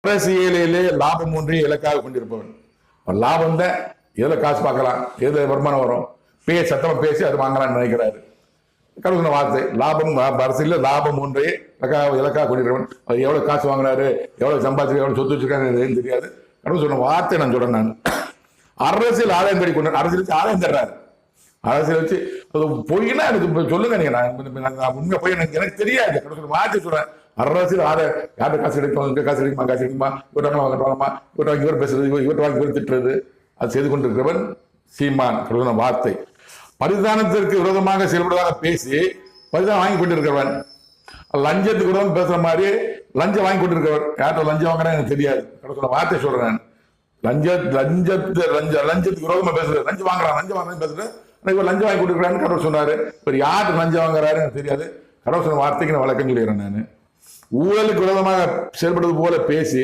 அரசியலிலே லாபம் ஒன்றே இலக்காக கொண்டிருப்பவன். லாபம் தான், எதுல காசு பார்க்கலாம், எதுல வருமானம் வரும், சத்தமா பேசி அது வாங்கலாம்னு நினைக்கிறாரு. கடவுள் வார்த்தை லாபம், அரசியல் லாபம் ஒன்றே இலக்காக கொண்டிருக்கிறவன். அவர் எவ்வளவு காசு வாங்கினாரு, எவ்வளவு சம்பாதிச்சு, எவ்வளவு சொத்து வச்சிருக்காரு தெரியாது. கடவுள் சொன்ன வார்த்தை நான் சொல்றேன். நான் அரசியல் ஆதாயம் தேடி கொண்டு அரசியல் வச்சு ஆதாயம் தர்றாரு. அரசியல் வச்சு பொய்னா எனக்கு சொல்லுங்க, நீங்க நான் உண்மை பொய் எனக்கு தெரியாது. கடவுள் வார்த்தை சொல்றேன். அரசியல் ஆதாயம், யார்கிட்ட காசு கிடைக்கும், இங்க காசு கிடைக்குமா, இவர்கிட்ட வாங்கலாமா, இவர்கிட்ட வாங்கி இவர் பேசுறது, இவர்கிட்ட வாங்கி இவர் திட்டுறது, அது செய்து கொண்டிருக்கிறவன் சீமான். கடவுள் வார்த்தை பரிதானத்திற்கு விரோதமாக செயல்படுவதாக பேசி பரிதானம் வாங்கி கொண்டிருக்கிறவன். லஞ்சத்துக்கு விரோதம் பேசுற மாதிரி லஞ்சம் வாங்கி கொண்டிருக்கிறவர். யார்கிட்ட லஞ்சம் வாங்குறேன் எனக்கு தெரியாது. கடவுள் வார்த்தை சொல்றேன். லஞ்சத்துக்கு விரோதமா பேசுறது, லஞ்சம் வாங்குறான் பேசுறது, இவர் லஞ்சம் வாங்கி கொடுக்குறான்னு கடவுள் சொன்னாரு. இப்ப யாருக்கு லஞ்சம் வாங்குறாரு எனக்கு தெரியாது. கடவுள் சொன்ன வார்த்தைக்கு நான் வழக்கம் சொல்லிடுறேன். நான் ஊழலுக்கு விரோதமாக செயல்படுவது போல பேசி